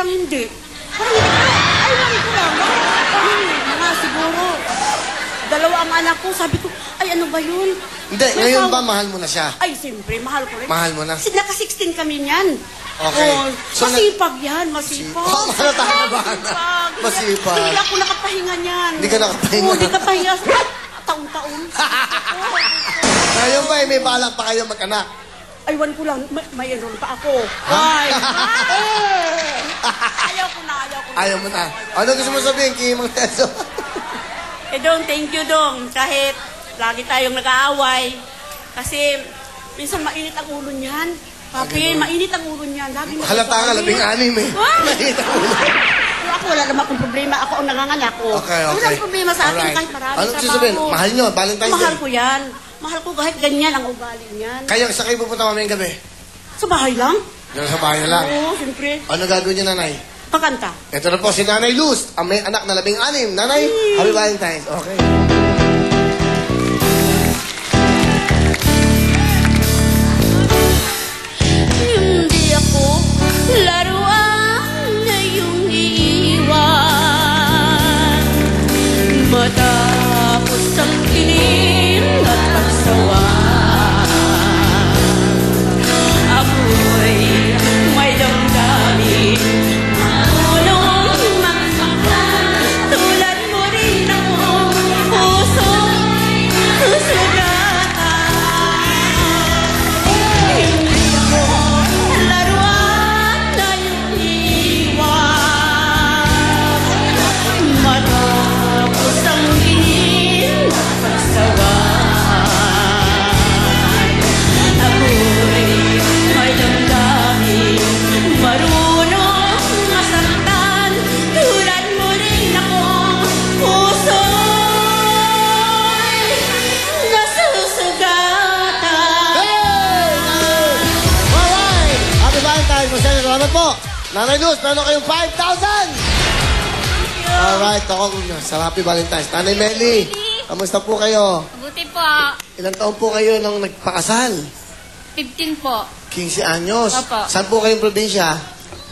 parang hindi. Parang hindi ko. Aywan ko lang. Parang mga siguro. Dalawa ang anak ko. Sabi ko, ay ano ba yun? Hindi, ngayon ba mahal mo na siya? Ay, siyempre, mahal ko rin. Mahal mo na? Kasi naka-16 kami niyan. Okay. Oh, So, masipag yan, masipag. Oh, malatahan ba? Masipag. Hindi ako nakapahinga niyan. Hindi ka nakapahinga? Oo, hindi nakapahinga. Taon-taon. Ngayon ba, may balak pa kayo mag-anak? Aywan ko lang, may enroll pa ako. Ay! Ayaw ko na. Ayaw mo na. Ano gusto mo sabihin kay Mang Teso? Dong, thank you, Dong. Kahit lagi tayong nag-aaway. Kasi minsan mainit ang ulo niyan. Papi, mainit ang ulo niyan. Halata nga, 16 eh. Mainit ang ulo. Pero ako, wala naman akong problema. Ako ang nanganganak ko. Okay. Walang problema sa akin Alright. kahit marami Ano trabaho. sasabihin? Mahal nyo, Valentine's Day. Mahal ko yan. Mahal ko kahit ganyan ang ugali niyan. Kaya sa kayo pupunta mamayang gabi? Sa bahay lang? Diyan sa bahay na lang. Oo, siyempre. Ano gagawin niya, nanay? Pakanta. Ito na po si Nanay Luz, ang may anak na 16. Nanay, Happy Valentine's. Okay. Hindi ako laruan na iyong iiwan. Matapos ang kilim at pagsawa, ako'y may damdamin. Marunong magsaktan, tulad mo rin akong puso'y susugatan. Hindi ako laruan na iyong iwan. Matapos ang dilim at pagsaway, ako'y may damdamin. Marunong masaktan, tulad mo rin akong puso'y nasusugatan. Alright! Happy Valentine's! Masaya, salamat po! Nanay Luz, meron kayong 5,000! Alright, ako sa Happy Valentine's. Nanay Meli, kamusta po kayo? Mabuti po. Ilang taon po kayo nung nagpakasal? 15 po. 15 anyos. Opo. Saan po kayong probinsya?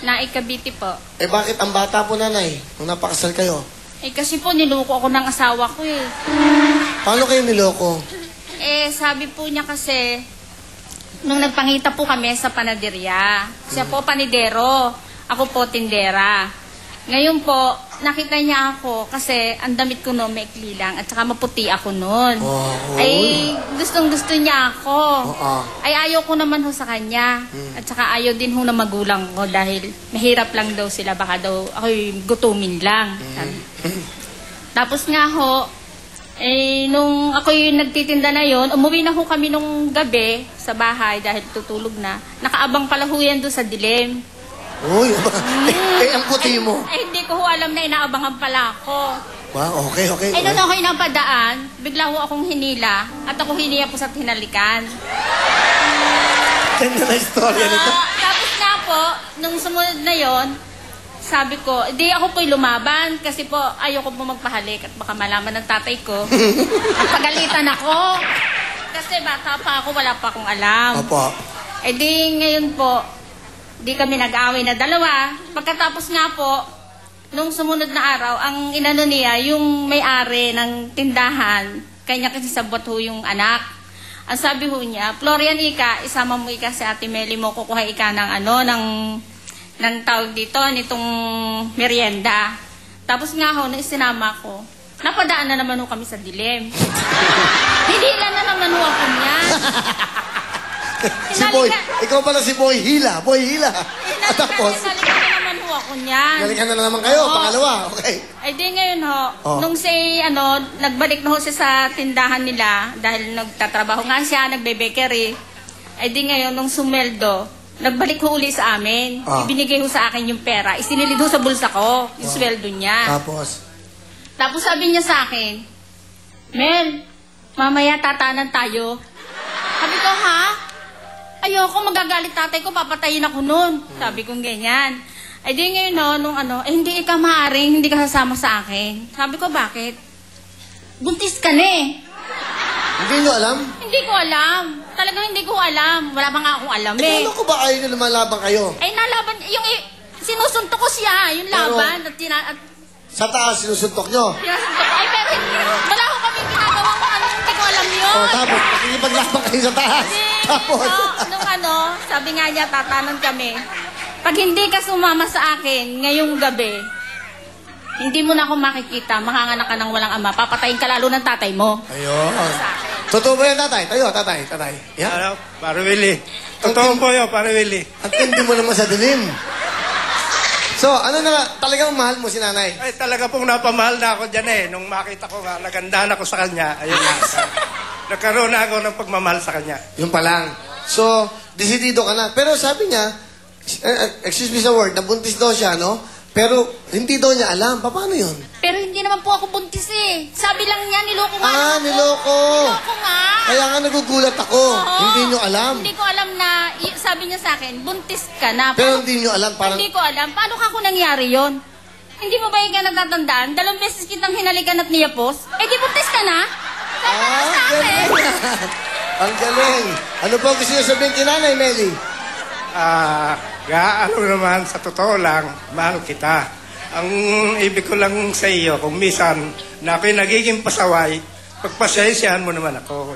Naikabiti po. Eh bakit ang bata po, nanay, nung napakasal kayo? Eh kasi po niloko ako ng asawa ko eh. Paano kayo niloko? Eh sabi po niya kasi, nung nagpangita po kami sa panaderya. Siya po panidero. Ako po tindera. Ngayon po, nakita niya ako kasi ang damit ko noon maikli lang at saka maputi ako noon. Oh. Ay gustong-gusto niya ako. Oo. Ay ayaw ko naman ho sa kanya. At saka ayaw din ho na magulang ko dahil mahirap lang daw sila. Baka daw ako'y gutumin lang. Tapos nga ho, eh, nung ako'y nagtitinda na yon, umuwi na ho kami nung gabi sa bahay dahil tutulog na. Nakaabang pala ho yan doon sa dilim. Uy, ang puti mo. Eh, hindi ko ho alam na inaabangan pala ako. Wow, okay. Eh, nung ako'y napadaan, bigla ho akong hinila at ako hiniya po sa hinalikan. Ganda na istorya nito. Tapos nga po, nung sumunod na yon, sabi ko, di ako po'y lumaban kasi po ayoko po magpahalik at baka malaman ng tatay ko. At pagalitan ako. Kasi bata pa ako, wala pa akong alam. Opo. Eh di ngayon po, di kami nag-away na dalawa. Pagkatapos nga po, nung sumunod na araw, ang inano niya, yung may-ari ng tindahan, kanya kasi sabot ho yung anak. Ang sabi ho niya, Florian, ika, isama mo ika si Ate Meli mo, kukuha ika ng ng tawag dito, nitong merienda. Tapos nga ho, nung isinama ko, napadaan na naman ho kami sa dilim. Hinila na naman ho ako niya. Si Boy, ikaw pala si Boy Hila. Boy Hila. At tapos, Hinalikan na naman ho ako niyan. galikan na naman kayo, Oo. pangalawa. Okay. Ay di ngayon ho, Oh. nung nagbalik na ho siya sa tindahan nila dahil nagtatrabaho nga siya, nagbe-bakery. Ay di ngayon, nung sumeldo, nagbalik ho uli sa amin. Ah. Ibinigay ho sa akin yung pera. Isinilid ho sa bulsa ko, yung sweldo niya. Tapos sabi niya sa akin, Mel, mamaya tatanan tayo. Sabi ko, ha? Ayoko, magagalit tatay ko, papatayin ako nun. Sabi kong ganyan. Ay di ngayon hindi ka maaaring, hindi ka sasama sa akin. Sabi ko, bakit? Buntis ka na eh. Hindi nyo alam? Hindi ko alam. Talagang hindi ko alam. Wala pa nga akong alam eh. Ano ko ba kayo na lumalaban kayo? Ay nalaban, sinusuntok ko siya, yung Pero- laban. At Sa taas, sinusuntok nyo. sinasuntok ko. Ay, pero wala ko kami ginagawang ano, hindi ko alam yun. O, tapos, nakikipaglaban kayo sa taas. Tapos, Nung ano, sabi nga niya, tatanan kami. Pag hindi ka sumama sa akin ngayong gabi, hindi mo na ako makikita, manganganak ka ng walang ama, papatayin ka lalo ng tatay mo. ayun. Sa akin. Totoo ba yan, tatay? Tayo, tatay. Yan. Ano, para Willie. Totoo po yun, para Willie. At hindi mo naman sa dilim. So, ano na, talagang mahal mo si nanay? Ay, talaga pong napamahal na ako dyan eh. Nung makita ko nga, nagandahan ako sa kanya. Ayun na. Nagkaroon na ako ng pagmamahal sa kanya. Yun pa lang. So, desidido ka na. Pero sabi niya, excuse me sa word, nabuntis daw siya, no? Pero hindi daw niya alam. Paano yun? Pero hindi naman po ako buntis eh. Sabi lang niya, niloko nga. Ah, ako. niloko. Niloko nga. Kaya nga nagugulat ako. Oo. Hindi niyo alam. Hindi ko alam na, sabi niya sa akin, buntis ka na. Pero hindi niyo alam. Parang, Hindi ko alam. Paano ka kung nangyari yon? Hindi mo ba yung natatandaan? 2 beses kitang hinalikan at niyapos? Eh di buntis ka na? Sabi niya sa akin. galing. Ang galing. Ano po gusto niyo sabihin kay Nanay Meli? Ano naman, sa totoo lang, mahal kita. Ang ibig ko lang sa iyo, kung misan na ako'y nagiging pasaway, pagpasensyahan mo naman ako.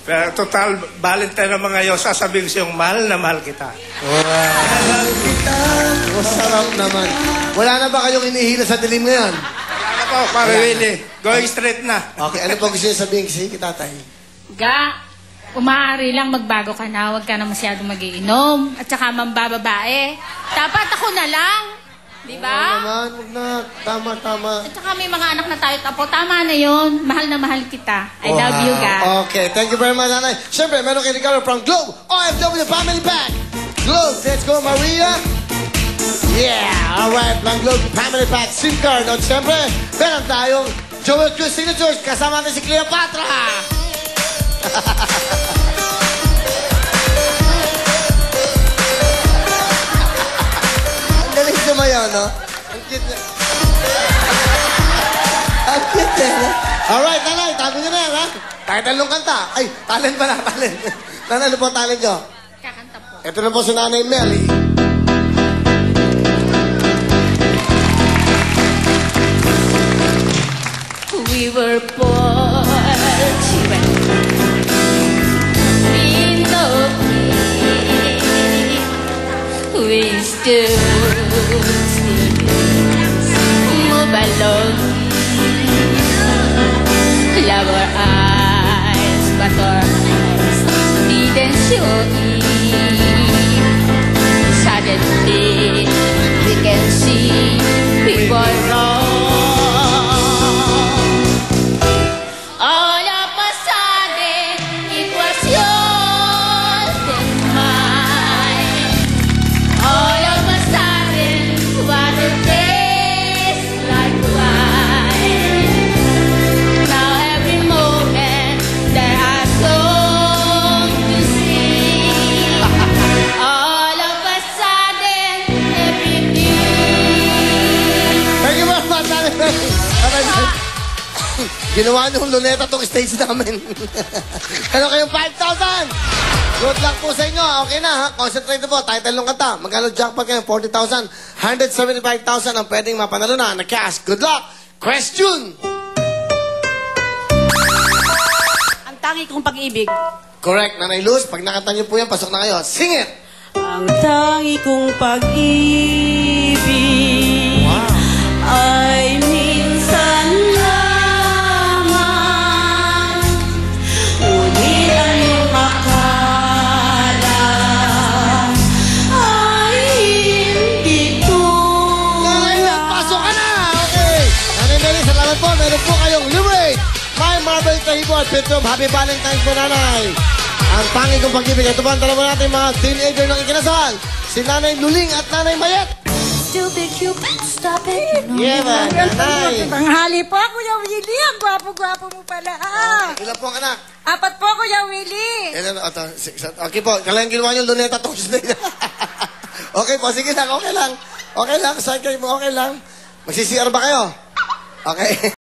Pero total, Valentine naman ngayon, sasabihin ko sa'yo, mahal na mahal kita. Mahal kita. Masarap naman. Wala na ba kayong inihila sa dilim ngayon? Ano po, para Willie, going straight na. Okay, ano po gusto niyo sabihin kasi kay tatay? Ga, umaari lang magbago ka na. Huwag ka na masyadong magiinom. At saka mambababae. Dapat ako na lang. Di Oo ba? naman, huwag na. Tama. At saka may mga anak na tayo. Tapo, tama na yun. Mahal na mahal kita. I love you, Ga. Okay, thank you very much, Nanay. Siyempre, meron kay Ricardo from Globe OFW Family Pack. Globe, let's go, Maria. Yeah, alright, from Globe Family Pack SIM card. At siyempre, meron tayong Joel Cruz Signatures. Kasama natin si Cleopatra. Ang galing sumayaw, no? Ang cute niya. Ang cute niya. Alright, Nanay, tago niyo na yan, ha? Kahit anong kanta. Ay, talent pala, talent. Nanay, ano po ang talent niyo? Kakanta po. Ito na po si Nanay Meli. We were born in the we stood move along. Love our eyes, but our eyes didn't show it. Suddenly, we can see we were wrong. All of a sudden, it was yours and mine. All of a sudden, what a taste like wine. Now every moment there are songs to sing. All of a sudden, everything. Thank you very much, Nanay Meli. Nanay Meli. Ginawa niyo yung luneta tong stage namin. Ano kayong 5,000? Good luck po sa inyo. Okay na, ha? Concentrate na po. Title ng kanta. Magkano jackpot kayo? 40,000. 175,000 ang pwedeng mapanalo na cash. Good luck. Question. Ang tangi kong pag-ibig. Correct, Nanay Luz. Pag nakanta niyo po yan, pasok na kayo. Sing it. Ang tangi kong pag-ibig ay minsan lamang. Ngunit ang iyong akala ay hindi Nanay Luz, tunay. pasok ka na. Okay. Nanay Meli, salamat po. Meron po kayong Liberate. My Marble Tahibo at Petrom. Happy Valentine's po, Nanay. Ang tangi kong pag-ibig. Ito pa ang dalawa natin mga teenager ng ikinasal. Si Nanay Luling at Nanay Mayet. Stupid Cupid, stop it. Yeah, man. Nanay. Tanghali po, Kuya Willie. Ang gwapo-gwapo mo pala. Ilan po ang anak? 4 po, Kuya Willie. Okay po. Kailangan ginawa niyo luneta Tuesday. Okay po. Sige lang. Okay lang. Okay lang. Saan kayo mo? Okay lang. Magsisiyar ba kayo? Okay.